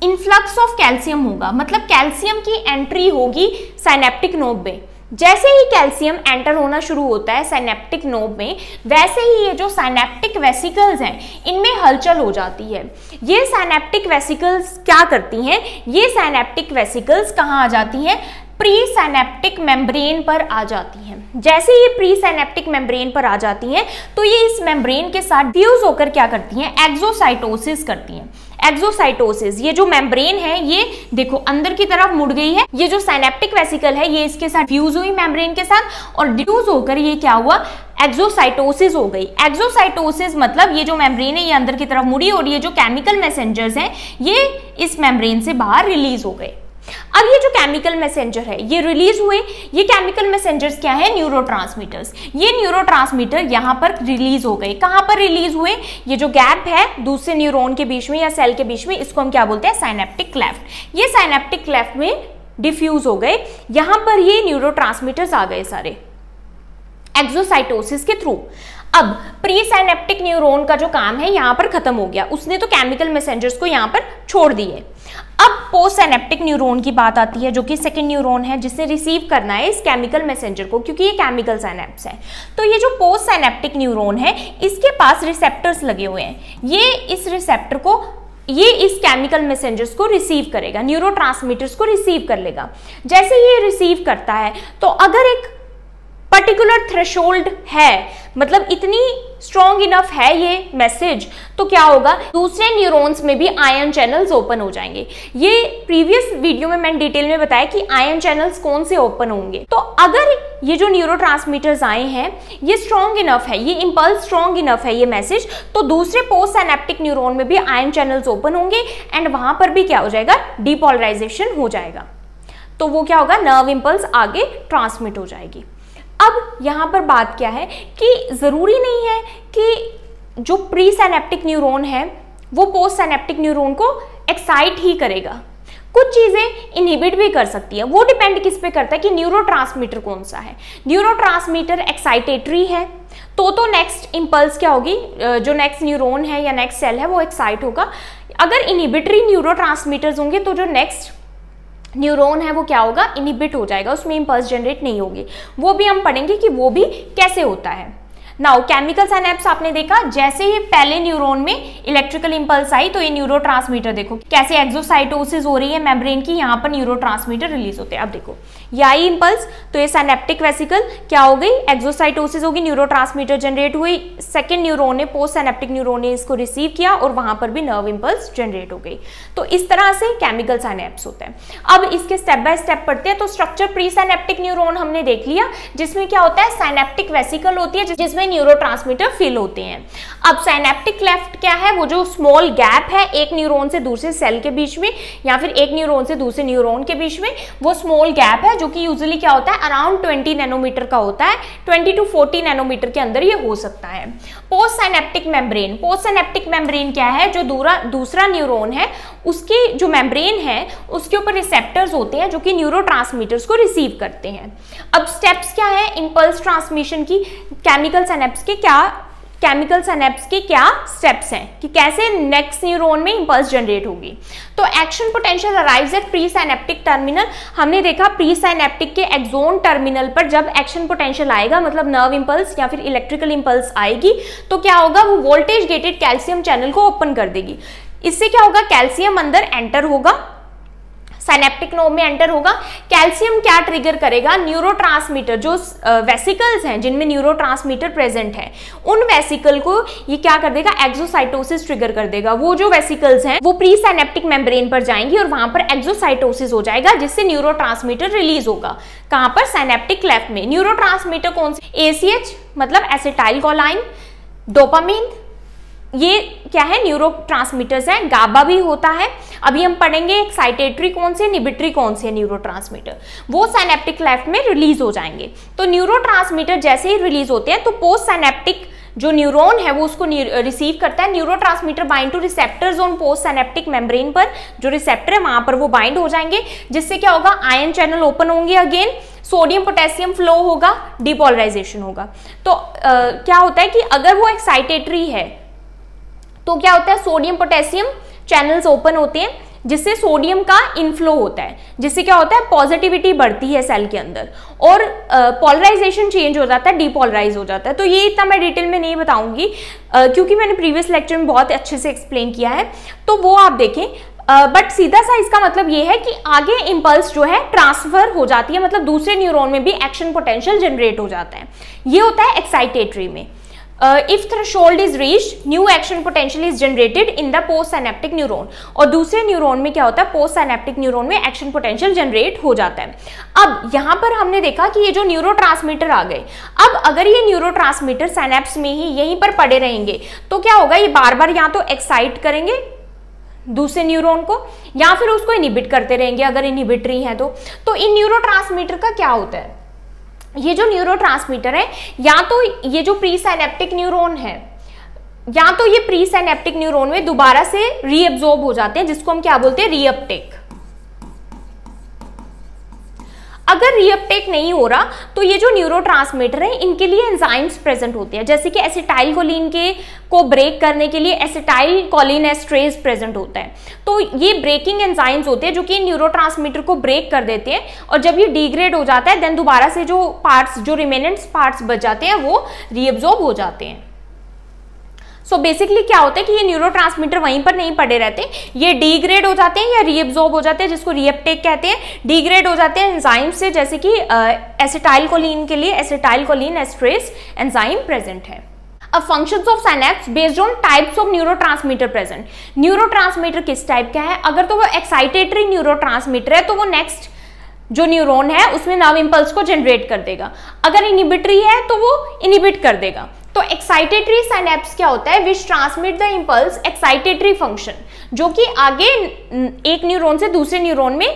A: इनफ्लक्स ऑफ कैल्शियम होगा, मतलब कैल्शियम की एंट्री होगी साइनेप्टिक नोब में। जैसे ही कैल्शियम एंटर होना शुरू होता है साइनेप्टिक नोब में, वैसे ही ये जो साइनेप्टिक वेसिकल्स हैं इनमें हलचल हो जाती है। ये साइनेप्टिक वेसिकल्स क्या करती हैं? ये साइनेप्टिक वेसिकल्स कहाँ आ जाती हैं? प्री साइनेप्टिक मेम्ब्रेन पर आ जाती हैं। जैसे ये प्री साइनेप्टिक मेम्ब्रेन पर आ जाती हैं तो ये इस मेम्ब्रेन के साथ फ्यूज होकर क्या करती हैं? एक्सोसाइटोसिस करती हैं। एक्सोसाइटोसिस, ये जो मेम्ब्रेन है ये देखो अंदर की तरफ मुड़ गई है, ये जो साइनेप्टिक वेसिकल है ये इसके साथ फ्यूज हुई मेम्ब्रेन के साथ, और फ्यूज होकर ये क्या हुआ? एक्सोसाइटोसिस हो गई। एक्सोसाइटोसिस मतलब ये जो मेम्ब्रेन है ये अंदर की तरफ मुड़ी और ये जो केमिकल मैसेंजर्स हैं ये इस मेम्ब्रेन से बाहर रिलीज हो गए। अब ये जो केमिकल मैसेंजर है ये रिलीज हुए। ये केमिकल मैसेंजर्स क्या है? न्यूरोट्रांसमीटर्स। ये न्यूरोट्रांसमीटर यहाँ पर रिलीज हो गए। कहाँ पर रिलीज हुए? ये जो गैप है दूसरे न्यूरॉन के बीच में या सेल के बीच में, इसको हम क्या बोलते हैं? Synaptic cleft. ये साइनेप्टिक क्लेफ्ट में डिफ्यूज हो गए। यहाँ पर ये न्यूरोट्रांसमीटर्स आ गए सारे। एक्सोसाइटोसिस के थ्रू। अब प्री साइनेप्टिक न्यूरॉन का जो काम है यहाँ पर खत्म हो गया, उसने तो केमिकल मैसेंजर्स को यहाँ पर छोड़ दिए। अब पोस्ट साइनेप्टिक न्यूरॉन की बात आती है, जो कि सेकंड न्यूरॉन है जिसने रिसीव करना है इस केमिकल मैसेंजर को, क्योंकि ये केमिकल साइनेप्स है। तो ये जो पोस्ट साइनेप्टिक न्यूरॉन है इसके पास रिसेप्टर्स लगे हुए हैं, ये इस रिसेप्टर को, ये इस केमिकल मैसेंजर्स को रिसीव करेगा, न्यूरोट्रांसमीटर्स को रिसीव कर लेगा। जैसे ये रिसीव करता है तो अगर एक पर्टिकुलर थ्रेशोल्ड है, मतलब इतनी स्ट्रॉन्ग इनफ है ये मैसेज, तो क्या होगा, दूसरे न्यूरॉन्स में भी आयन चैनल्स ओपन हो जाएंगे। ये प्रीवियस वीडियो में मैंने डिटेल में बताया कि आयन चैनल्स कौन से ओपन होंगे। तो अगर ये जो न्यूरोट्रांसमीटर्स आए हैं ये स्ट्रॉन्ग इनफ है, ये इंपल्स स्ट्रॉन्ग इनफ है ये मैसेज, तो दूसरे पोस्ट साइनेप्टिक न्यूरॉन में भी आयन चैनल्स ओपन होंगे एंड वहां पर भी क्या हो जाएगा, डीपोलराइजेशन हो जाएगा। तो वो क्या होगा, नर्व इंपल्स आगे ट्रांसमिट हो जाएगी। अब यहाँ पर बात क्या है कि ज़रूरी नहीं है कि जो प्री साइनेप्टिक न्यूरॉन है वो पोस्ट साइनेप्टिक न्यूरॉन को एक्साइट ही करेगा, कुछ चीज़ें इनहिबिट भी कर सकती है। वो डिपेंड किस पे करता है कि न्यूरोट्रांसमीटर कौन सा है। न्यूरोट्रांसमीटर एक्साइटेटरी है तो नेक्स्ट इंपल्स क्या होगी, जो नेक्स्ट न्यूरॉन है या नेक्स्ट सेल है वो एक्साइट होगा। अगर इनहिबिटरी न्यूरोट्रांसमीटर्स होंगे तो जो नेक्स्ट न्यूरॉन है वो क्या होगा, इनहिबिट हो जाएगा, उसमें इंपल्स जनरेट नहीं होगी। वो भी हम पढ़ेंगे कि वो भी कैसे होता है। नाउ केमिकल साइनेप्स आपने देखा, जैसे ही पहले न्यूरॉन में इलेक्ट्रिकल इंपल्स आई तो ये न्यूरोट्रांसमीटर देखो कैसे एक्सोसाइटोसिस हो रही है मेम्ब्रेन की, यहाँ पर न्यूरोट्रांसमीटर रिलीज होते हैं। अब देखो ये आई इंपल्स, तो ये साइनेप्टिक वेसिकल क्या हो गई, एक्सोसाइटोसिस होगी, न्यूरोट्रांसमीटर जनरेट हुई, सेकंड न्यूरॉन ने, पोस्ट साइनेप्टिक न्यूरॉन ने इसको रिसीव किया और वहां पर भी नर्व इंपल्स जनरेट हो गई। तो इस तरह से केमिकल साइनेप्स होते हैं। अब इसके स्टेप बाय स्टेप पढ़ते हैं। तो स्ट्रक्चर प्री साइनेप्टिक न्यूरॉन हमने देख लिया, जिसमें क्या होता है, साइनेप्टिक वेसिकल होती है जिसमें न्यूरोट्रांसमीटर फिल होते हैं। अब साइनेप्टिक क्लेफ्ट क्या है, वो जो स्मॉल गैप है एक न्यूरॉन से दूसरे सेल के बीच में या फिर एक न्यूरॉन से दूसरे न्यूरॉन के बीच में, वो स्मॉल गैप है जो कि यूजुअली क्या होता है, अराउंड 20 नैनोमीटर का होता है, 20 to 40 नैनोमीटर के अंदर ये हो सकता है। Post synaptic membrane, post synaptic membrane क्या है, जो दूसरा न्यूरॉन है उसकी जो मेम्ब्रेन है उसके ऊपर रिसेप्टर्स होते हैं जो कि न्यूरोट्रांसमीटर्स को रिसीव करते हैं। अब स्टेप्स क्या है इंपल्स ट्रांसमिशन की, केमिकल साइनेप्स के क्या स्टेप्स हैं कि कैसे नेक्स्ट न्यूरॉन में इंपल्स जनरेट होगी। तो action potential arrives eight pre synaptic terminal, हमने देखा प्री साइनेप्टिक के एक्सोन टर्मिनल पर जब एक्शन पोटेंशियल आएगा, मतलब नर्व इंपल्स या फिर इलेक्ट्रिकल इंपल्स आएगी, तो क्या होगा, वो वोल्टेज गेटेड कैल्शियम चैनल को ओपन कर देगी। इससे क्या होगा, कैल्शियम अंदर एंटर होगा, साइनेप्टिक नोड में एंटर होगा। कैल्शियम क्या ट्रिगर करेगा, न्यूरोट्रांसमीटर, जो वेसिकल्स हैं जिनमें न्यूरोट्रांसमीटर प्रेजेंट है उन वेसिकल को ये क्या कर देगा, एक्सोसाइटोसिस ट्रिगर कर देगा। वो जो वेसिकल्स हैं वो प्री साइनेप्टिक मेम्ब्रेन पर जाएंगी और वहां पर एक्सोसाइटोसिस हो जाएगा, जिससे न्यूरोट्रांसमीटर रिलीज होगा। कहां पर, साइनेप्टिक क्लेफ्ट में। न्यूरोट्रांसमीटर कौन से, एसीएच मतलब एसिटाइल कोलाइन, डोपामिन, ये क्या है, न्यूरोट्रांसमीटर्स हैं। गाबा भी होता है, अभी हम पढ़ेंगे एक्साइटेटरी कौन से, इनहिबिटरी कौन से न्यूरोट्रांसमीटर, वो साइनेप्टिक क्लेफ्ट में रिलीज हो जाएंगे। तो न्यूरोट्रांसमीटर जैसे ही रिलीज होते हैं तो पोस्ट साइनेप्टिक जो न्यूरॉन है वो उसको रिसीव करता है। Neurotransmitter bind two receptors on post synaptic membrane पर, जो रिसेप्टर है वहां पर वो बाइंड हो जाएंगे, जिससे क्या होगा, आयन चैनल ओपन होंगे, अगेन सोडियम पोटेशियम फ्लो होगा, डीपोलराइजेशन होगा। तो क्या होता है कि अगर वो एक्साइटेटरी है तो क्या होता है, सोडियम पोटेशियम चैनल्स ओपन होते हैं, जिससे सोडियम का इनफ्लो होता है, जिससे क्या होता है, पॉजिटिविटी बढ़ती है सेल के अंदर और पोलराइजेशन चेंज हो जाता है, डीपोलराइज हो जाता है। तो ये इतना मैं डिटेल में नहीं बताऊंगी क्योंकि मैंने प्रीवियस लेक्चर में बहुत अच्छे से एक्सप्लेन किया है, तो वो आप देखें। बट सीधा सा इसका मतलब ये है कि आगे इंपल्स जो है ट्रांसफर हो जाती है, मतलब दूसरे न्यूरॉन में भी एक्शन पोटेंशियल जनरेट हो जाता है। ये होता है एक्साइटेटरी में। If threshold is reached, new action potential is generated in the post-synaptic neuron। और दूसरे न्यूरॉन में क्या होता है, पोस्ट साइनेप्टिक न्यूरॉन में एक्शन पोटेंशियल जनरेट हो जाता है। अब यहाँ पर हमने देखा कि ये जो न्यूरोट्रांसमीटर आ गए, अब अगर ये न्यूरोट्रांसमीटर साइनेप्स में ही यहीं पर पड़े रहेंगे तो क्या होगा, ये बार बार या तो एक्साइट करेंगे दूसरे न्यूरॉन को या फिर उसको इनहिबिट करते रहेंगे अगर इनहिबिटरी है तो इन न्यूरोट्रांसमीटर का क्या होता है, ये जो न्यूरोट्रांसमीटर है, या तो ये जो प्री साइनेप्टिक न्यूरॉन है, या तो ये प्री साइनेप्टिक न्यूरॉन में दोबारा से रीअब्सॉर्ब हो जाते हैं, जिसको हम क्या बोलते हैं, रीअपटेक। अगर रीअपटेक नहीं हो रहा तो ये जो न्यूरोट्रांसमीटर है इनके लिए एंजाइम्स प्रेजेंट होते हैं, जैसे कि एसिटाइलकोलिन को ब्रेक करने के लिए एसिटाइलकोलिन एस्ट्रेज प्रेजेंट होता है। तो ये ब्रेकिंग एंजाइम्स होते हैं जो कि न्यूरोट्रांसमीटर को ब्रेक कर देते हैं, और जब ये डिग्रेड हो जाता है देन दोबारा से जो पार्ट्स, जो रिमेनेंट पार्ट्स बच जाते हैं वो रीअब्जॉर्ब हो जाते हैं। सो बेसिकली क्या होता है कि ये न्यूरोट्रांसमीटर वहीं पर नहीं पड़े रहते, ये डिग्रेड हो जाते हैं या रीअब्जॉर्ब हो जाते हैं, जिसको रीअपटेक कहते हैं। डिग्रेड हो जाते हैं एंजाइम से, जैसे कि एसिटाइलकोलिन के लिए एसिटाइलकोलिन एस्ट्रेज एंजाइम प्रेजेंट है। अब functions of synapse based on types of neurotransmitter present. Neurotransmitter किस टाइप का है? अगर तो वो एक्साइटेटरी न्यूरोट्रांसमीटर है तो वो नेक्स्ट जो न्यूरॉन है उसमें नर्व इंपल्स को जनरेट कर देगा। अगर इनिबिटरी है तो वो इनिबिट कर देगा। तो एक्साइटेटरी सिनैप्स क्या होता है? Which transmit the impulse excitatory function, जो कि आगे एक न्यूरॉन से दूसरे न्यूरॉन में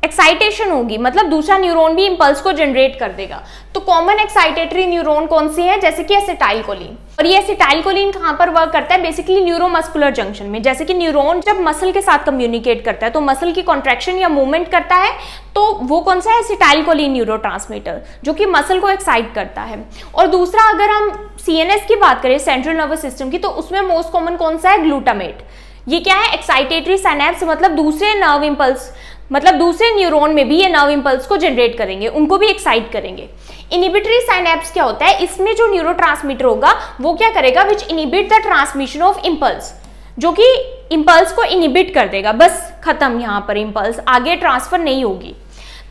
A: एक्साइटेशन होगी, मतलब दूसरा न्यूरॉन भी इंपल्स को जनरेट कर देगा। तो कॉमन एक्साइटेटरी न्यूरॉन कौन से हैं? जैसे कि एसिटाइलकोलिन। और ये एसिटाइलकोलिन कहाँ पर वर्क करता है? बेसिकली न्यूरोमस्कुलर जंक्शन में। जैसे कि न्यूरॉन जब मसल के साथ कम्युनिकेट करता है तो मसल की कॉन्ट्रैक्शन या मूवमेंट करता है, तो वो कौन सा है? एसिटाइलकोलिन न्यूरोट्रांसमीटर, जो कि मसल को एक्साइट करता है। और दूसरा, अगर हम CNS की बात करें, सेंट्रल नर्वस सिस्टम की, तो उसमें मोस्ट कॉमन कौन सा है? ग्लूटामेट। ये क्या है? एक्साइटेटरी सिनैप्स, मतलब दूसरे नर्व इंपल्स, मतलब दूसरे न्यूरॉन में भी ये नर्व इंपल्स को जनरेट करेंगे, उनको भी एक्साइट करेंगे। इनिबिटरी सिनैप्स क्या होता है? इसमें जो न्यूरोट्रांसमीटर होगा वो क्या करेगा? Which inhibit the transmission of impulse, जो कि इंपल्स को इनिबिट कर देगा। बस खत्म, यहाँ पर इंपल्स आगे ट्रांसफर नहीं होगी।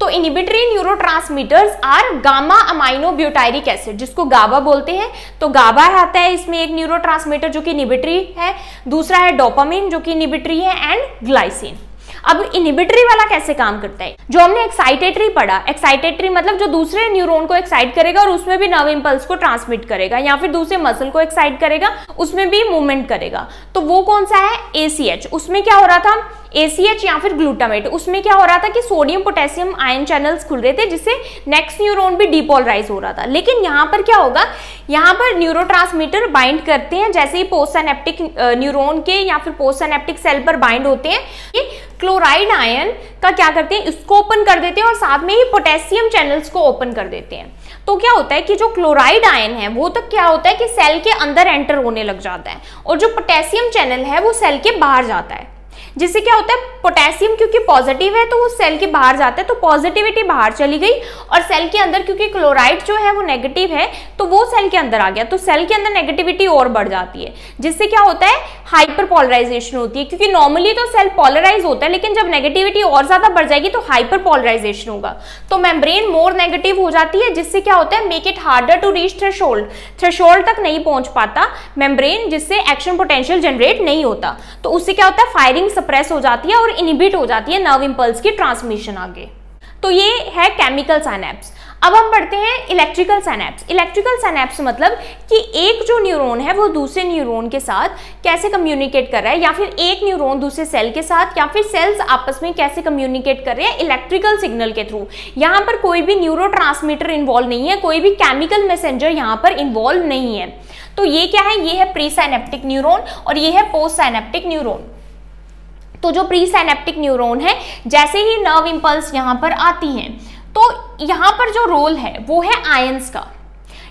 A: तो inhibitory neurotransmitters are gamma amino butyric acid, जिसको गाबा बोलते हैं। तो गाबा आता है इसमें एक न्यूरोट्रांसमीटर जो कि इनिबिटरी है, दूसरा है डोपामिन जो कि इनिबिटरी है, एंड ग्लाइसिन। अब इनिबिटरी वाला कैसे काम करता है? जो हमने एक्साइटेटरी पढ़ा, एक्साइटेटरी मतलब जो दूसरे न्यूरॉन को एक्साइट करेगा और उसमें भी नर्व इंपल्स को ट्रांसमिट करेगा, या फिर दूसरे मसल को एक्साइट करेगा, उसमें भी मूवमेंट करेगा। तो वो कौन सा है? ACH। उसमें क्या हो रहा था? ACH या फिर ग्लूटामेट। उसमें क्या हो रहा था कि सोडियम पोटेशियम आयन चैनल्स खुल रहे थे, जिससे नेक्स्ट न्यूरॉन भी डिपोलराइज हो रहा था। लेकिन यहाँ पर क्या होगा? यहाँ पर न्यूरोट्रांसमीटर बाइंड करते हैं, जैसे ही पोस्ट सिनेप्टिक न्यूरॉन के या फिर पोस्ट सिनेप्टिक सेल पर बाइंड होते हैं, ये क्लोराइड आयन का क्या करते हैं? इसको ओपन कर देते हैं और साथ में ही पोटेशियम चैनल्स को ओपन कर देते हैं। तो क्या होता है कि जो क्लोराइड आयन है वो तक क्या होता है कि सेल के अंदर एंटर होने लग जाता है, और जो पोटेशियम चैनल है वो सेल के बाहर जाता है। जिससे क्या होता है? पोटेशियम क्योंकि पॉजिटिव है तो वो सेल के बाहर जाता है, तो पॉजिटिविटी बाहर चली गई, और सेल के अंदर क्योंकि क्लोराइड जो है वो नेगेटिव है तो वो सेल के अंदर आ गया, तो सेल के अंदर नेगेटिविटी और बढ़ जाती है, जिससे क्या होता है? हाइपर पोलराइजेशन होती है। क्योंकि नॉर्मली तो सेल पोलराइज होता है, लेकिन जब नेगेटिविटी और ज्यादा बढ़ जाएगी तो हाइपर पोलराइजेशन होगा, तो मेम्ब्रेन मोर नेगेटिव हो जाती है, जिससे क्या होता है? Make it harder to reach threshold. Threshold तक नहीं पहुंच पाता मेम्ब्रेन, जिससे एक्शन पोटेंशियल जनरेट नहीं होता। तो उससे क्या होता है? फायरिंग सप्रेस हो जाती है और इनिबिट हो जाती है नर्व इंपल्स की ट्रांसमिशन आगे। तो ये है केमिकल सिनैप्स। अब हम पढ़ते हैं इलेक्ट्रिकल सिनैप्स। इलेक्ट्रिकल सिनैप्स मतलब कि एक जो न्यूरॉन है वो दूसरे न्यूरॉन के साथ कैसे कम्युनिकेट कर रहा है, या फिर एक न्यूरॉन दूसरे सेल के साथ, या फिर सेल्स आपस में कैसे कम्युनिकेट कर रहे हैं इलेक्ट्रिकल सिग्नल के थ्रू। यहाँ पर कोई भी न्यूरोट्रांसमीटर इन्वॉल्व नहीं है, कोई भी केमिकल मैसेंजर यहाँ पर इन्वॉल्व नहीं है। तो ये क्या है? ये है प्री साइनेप्टिक न्यूरॉन और ये है पोस्ट साइनेप्टिक न्यूरॉन। तो जो प्री साइनेप्टिक न्यूरॉन है, जैसे ही नर्व इंपल्स यहाँ पर आती हैं तो यहाँ पर जो रोल है वो है आयंस का।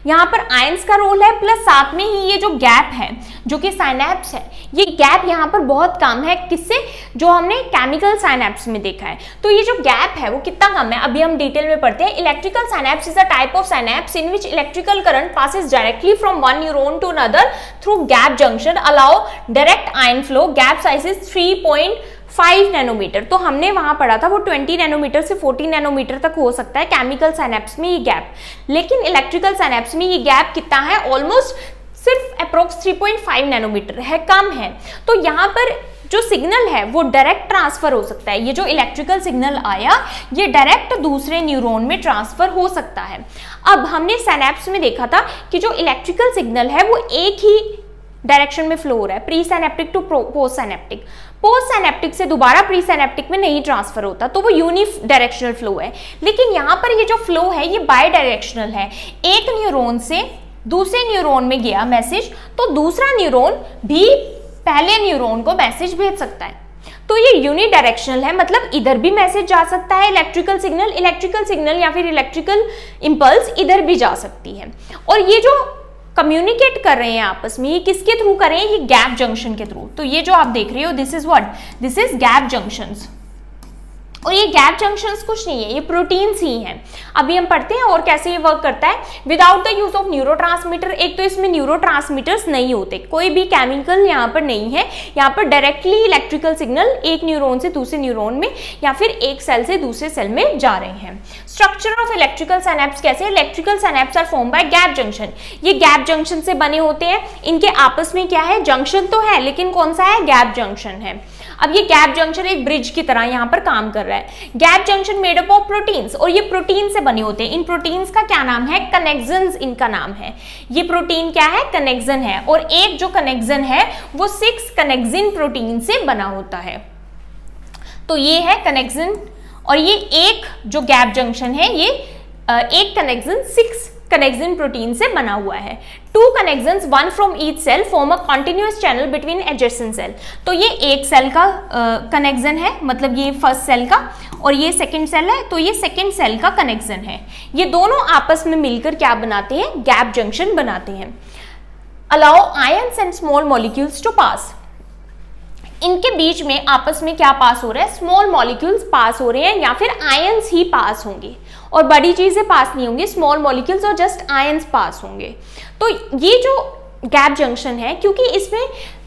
A: यहाँ पर आयंस का रोल है, प्लस साथ में ही ये जो गैप है जो कि साइनैप्स है, ये गैप यहाँ पर बहुत कम है। किससे? जो हमने केमिकल साइनैप्स में देखा है। तो ये जो गैप है वो कितना कम है, अभी हम डिटेल में पढ़ते हैं। Electrical synapse is a type of synapse in which electrical current passes directly from one neuron to another through gap junction allow direct ion flow. Gap size is 3.5 nanometre. तो हमने वहां पढ़ा था वो 20 नैनोमीटर से 40 नैनोमीटर तक हो सकता है केमिकल साइनैप्स में ये गैप, लेकिन इलेक्ट्रिकल साइनैप्स में ये गैप कितना है? ऑलमोस्ट सिर्फ अप्रोक्स 3.5 नैनोमीटर है, कम है। तो यहाँ पर जो सिग्नल है वो डायरेक्ट ट्रांसफर हो सकता है। ये जो इलेक्ट्रिकल सिग्नल आया ये डायरेक्ट दूसरे न्यूरॉन में ट्रांसफर हो सकता है। अब हमने साइनैप्स में देखा था कि जो इलेक्ट्रिकल सिग्नल है वो एक ही डायरेक्शन में फ्लो हो रहा है, pre synaptic to post synaptic. Post synaptic से दोबारा प्री साइनेप्टिक में नहीं ट्रांसफर होता, तो वो यूनि डायरेक्शनल फ्लो है। लेकिन यहाँ पर ये जो फ्लो है ये बाय डायरेक्शनल है। एक न्यूरॉन से दूसरे न्यूरॉन में गया मैसेज, तो दूसरा न्यूरॉन भी पहले न्यूरॉन को मैसेज भेज सकता है। तो ये यूनिडायरेक्शनल है, मतलब इधर भी मैसेज जा सकता है इलेक्ट्रिकल सिग्नल या फिर इलेक्ट्रिकल इंपल्स इधर भी जा सकती है। और ये जो कम्युनिकेट कर रहे हैं आपस में, ये किसके थ्रू कर रहे हैं, ये गैप जंक्शन के थ्रू। तो ये जो आप देख रहे हो this is what, this is gap junctions. और ये गैप जंक्शंस कुछ नहीं है, ये प्रोटीन्स ही हैं। अभी हम पढ़ते हैं और कैसे ये वर्क करता है। Without the use of neurotransmitter, एक तो इसमें न्यूरोट्रांसमीटर्स नहीं होते, कोई भी केमिकल यहाँ पर नहीं है, यहाँ पर डायरेक्टली इलेक्ट्रिकल सिग्नल एक न्यूरॉन से दूसरे न्यूरॉन में या फिर एक सेल से दूसरे सेल में जा रहे हैं। स्ट्रक्चर ऑफ इलेक्ट्रिकल सिनैप्स कैसे, electrical synapse are form by gap junction. ये गैप जंक्शन से बने होते हैं, इनके आपस में क्या है, जंक्शन तो है लेकिन कौन सा है, गैप जंक्शन है। अब ये गैप जंक्शन एक ब्रिज की तरह यहाँ पर काम कर रहा है। Gap junction made up of proteins, और ये प्रोटीन से बने होते हैं। इन प्रोटीन्स का क्या नाम है, कनेक्सन्स इनका नाम है। ये प्रोटीन क्या है, कनेक्सन है, और एक जो कनेक्सन है वो 6 कनेक्सिन प्रोटीन से बना होता है। तो ये है कनेक्सन, और ये एक जो गैप जंक्शन है ये एक कनेक्सन 6 कनेक्सन प्रोटीन से बना हुआ है। 2 connections, 1 from each cell form a continuous channel between adjacent cell. तो ये एक सेल का कनेक्शन है, मतलब ये फर्स्ट सेल का, और ये सेकंड सेल है, तो ये सेकंड सेल का कनेक्शन है। ये दोनों आपस में मिलकर क्या बनाते हैं, गैप जंक्शन बनाते हैं। Allow ions and small molecules to pass, इनके बीच में आपस में क्या पास हो रहा है, स्मॉल मॉलिक्यूल्स पास हो रहे हैं या फिर आयंस ही पास होंगे, और बड़ी चीजें पास नहीं होंगी, स्मॉल मॉलिक्यूल्स और जस्ट आयंस पास होंगे। तो ये जो गैप जंक्शन है, क्योंकि इसमें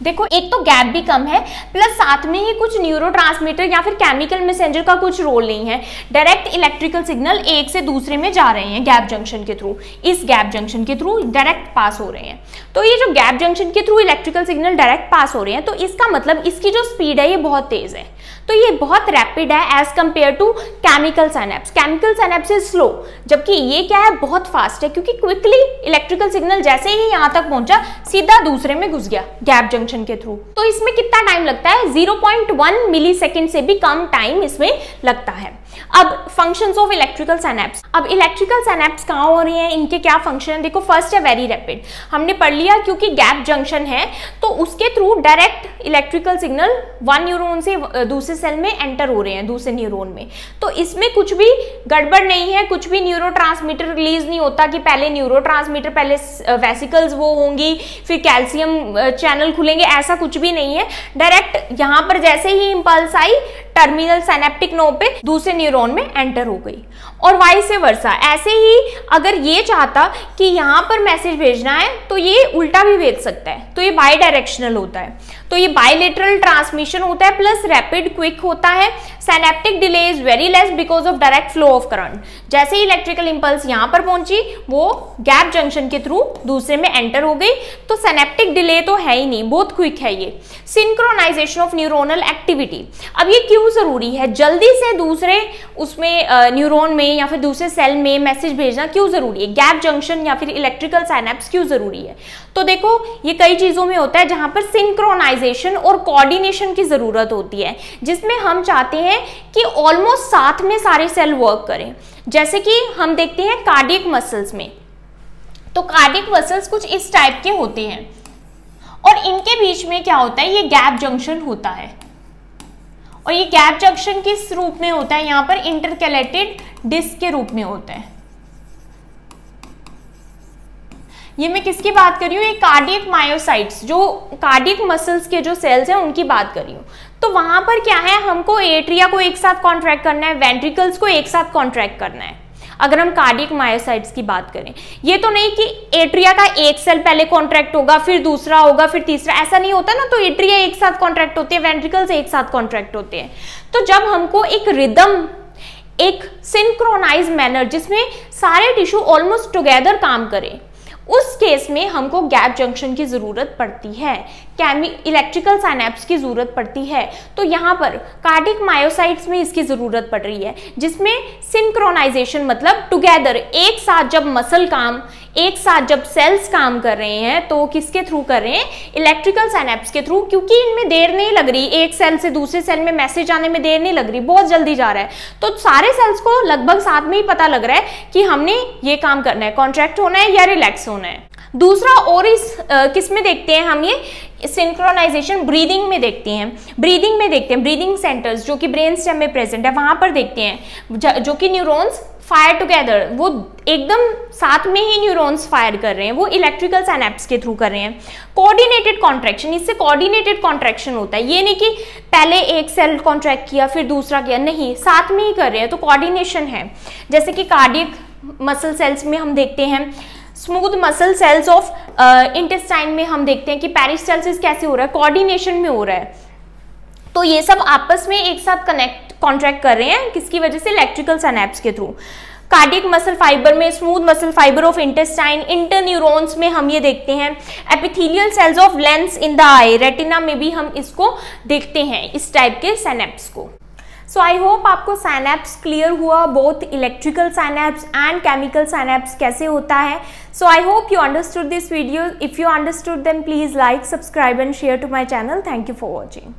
A: देखो एक तो गैप भी कम है, प्लस साथ में ही कुछ न्यूरोट्रांसमीटर या फिर केमिकल मैसेंजर का कुछ रोल नहीं है। डायरेक्ट इलेक्ट्रिकल सिग्नल एक से दूसरे में जा रहे हैं गैप जंक्शन के थ्रू, इस गैप जंक्शन के थ्रू डायरेक्ट पास हो रहे हैं। तो ये जो गैप जंक्शन के through electrical signal direct pass हो रहे हैं, तो इसका मतलब इसकी जो स्पीड है ये बहुत तेज है, तो ये बहुत रैपिड है as compare to chemical synapse. Chemical synapse is slow, जबकि ये क्या है, बहुत फास्ट है, क्योंकि क्विकली इलेक्ट्रिकल सिग्नल जैसे ही यहाँ तक पहुंचा सीधा दूसरे में घुस गया गैप जंक्शन के थ्रू। तो इसमें कितना टाइम लगता है, 0.1 मिलीसेकंड से भी कम टाइम इसमें लगता है। अब फंक्शंस ऑफ इलेक्ट्रिकल साइनेप्स, अब इलेक्ट्रिकल साइनेप्स कहाँ हो रही हैं, इनके क्या फंक्शन है। देखो फर्स्ट है वेरी रैपिड, हमने पढ़ लिया, क्योंकि गैप जंक्शन है तो उसके through direct electrical signal 1 neuron से दूसरे सेल में एंटर हो रहे हैं, दूसरे न्यूरॉन में। तो इसमें कुछ भी गड़बड़ नहीं है, कुछ भी न्यूरोट्रांसमीटर रिलीज नहीं होता कि पहले न्यूरोट्रांसमीटर, पहले वेसिकल्स वो होंगी, फिर कैल्शियम चैनल खुलेंगे, ऐसा कुछ भी नहीं है। डायरेक्ट यहाँ पर जैसे ही इंपल्स आई टर्मिनल सिनेप्टिक नोड पे दूसरे न्यूरॉन में एंटर हो गई, और वाइस वर्सा। ऐसे ही अगर ये चाहता कि यहाँ पर मैसेज भेजना है तो ये उल्टा भी भेज सकता है, तो ये बाई डायरेक्शनल होता है। तो ये बायलेटरल ट्रांसमिशन होता है, प्लस रैपिड क्विक होता है। Synaptic delay is very less because of direct flow of current. जैसे ही इलेक्ट्रिकल इंपल्स यहाँ पर पहुंची, वो गैप जंक्शन के थ्रू दूसरे में एंटर हो गई, तो सिनेप्टिक डिले तो है ही नहीं, बहुत क्विक है ये। सिंक्रोनाइजेशन ऑफ न्यूरोनल एक्टिविटी, अब ये क्यों जरूरी है, जल्दी से दूसरे उसमें न्यूरॉन में या फिर दूसरे सेल में मैसेज भेजना क्यों जरूरी है, गैप जंक्शन या फिर इलेक्ट्रिकल साइनेप्स क्यों जरूरी है। तो देखो ये कई चीजों में होता है जहां पर सिंक्रोनाइजेशन और कोऑर्डिनेशन की जरूरत होती है, जिसमें हम चाहते हैं कि ऑलमोस्ट साथ में सारे सेल वर्क करें। जैसे कि हम देखते हैं कार्डियक मसल्स में, तो कार्डियक मसल्स कुछ इस टाइप के होते हैं, और इनके बीच में क्या होता है, ये गैप जंक्शन होता है, और ये गैप जंक्शन किस रूप में होता है, यहाँ पर इंटरकैलेटेड डिस्क के रूप में होता है। ये मैं किसकी बात कर रही हूँ, ये कार्डियक मायोसाइट्स, जो कार्डियक मसल्स के जो सेल्स हैं उनकी बात कर रही हूँ। तो वहां पर क्या है, हमको एट्रिया को एक साथ कॉन्ट्रैक्ट करना है, वेंट्रिकल्स को एक साथ कॉन्ट्रैक्ट करना है। अगर हम कार्डियक मायोसाइट्स की बात करें, ये तो नहीं कि एट्रिया का एक सेल पहले कॉन्ट्रैक्ट होगा, फिर दूसरा होगा, फिर तीसरा, ऐसा नहीं होता ना। तो एट्रिया एक साथ कॉन्ट्रैक्ट होते हैं, वेंट्रिकल्स एक साथ कॉन्ट्रैक्ट होते हैं। तो जब हमको एक रिदम, एक सिंक्रोनाइज मैनर जिसमें सारे टिश्यू ऑलमोस्ट टुगेदर काम करें, उस केस में हमको गैप जंक्शन की जरूरत पड़ती है, इलेक्ट्रिकल साइनेप्स की जरूरत पड़ती है। तो यहाँ पर कार्डियक मायोसाइट्स में इसकी जरूरत पड़ रही है, जिसमें सिंक्रोनाइजेशन मतलब टुगेदर, एक साथ जब मसल काम, एक साथ जब सेल्स काम कर रहे हैं, तो किसके थ्रू कर रहे हैं, इलेक्ट्रिकल साइनेप्स के थ्रू, क्योंकि इनमें देर नहीं लग रही, एक सेल से दूसरे सेल में मैसेज आने में देर नहीं लग रही, बहुत जल्दी जा रहा है। तो सारे सेल्स को लगभग साथ में ही पता लग रहा है कि हमने ये काम करना है, कॉन्ट्रैक्ट होना है या रिलैक्स होना है। दूसरा और इस किस में देखते हैं हम, ये सिंक्रोनाइजेशन ब्रीदिंग में देखते हैं। ब्रीदिंग सेंटर्स जो कि ब्रेन स्टेम में प्रेजेंट है वहां पर देखते हैं, जो कि न्यूरॉन्स फायर टुगेदर, वो एकदम साथ में ही न्यूरॉन्स फायर कर रहे हैं, वो इलेक्ट्रिकल साइनेप्स के थ्रू कर रहे हैं। कोऑर्डिनेटेड कॉन्ट्रैक्शन, इससे कोऑर्डिनेटेड कॉन्ट्रैक्शन होता है, ये नहीं कि पहले एक सेल कॉन्ट्रैक्ट किया फिर दूसरा किया, नहीं, साथ में ही कर रहे हैं, तो कोऑर्डिनेशन है। जैसे कि कार्डियक मसल सेल्स में हम देखते हैं, smooth muscle cells of intestine में हम देखते हैं कि पेरिस्टाल्सिस कैसे हो रहा है, कोऑर्डिनेशन में हो रहा है। तो ये सब आपस में एक साथ कॉन्ट्रैक्ट कर रहे हैं, किसकी वजह से, इलेक्ट्रिकल सिनेप्स के थ्रू। कार्डियक मसल फाइबर में smooth muscle fibre of intestine, interneurons में हम ये देखते हैं, epithelial cells of lens in the eye, retina में भी हम इसको देखते हैं, इस टाइप के सिनेप्स को। सो आई होप आपको साइनेप्स क्लियर हुआ, both electrical synapse and chemical synapse कैसे होता है। So I hope you understood this video. If you understood then please like, subscribe and share to my channel. Thank you for watching.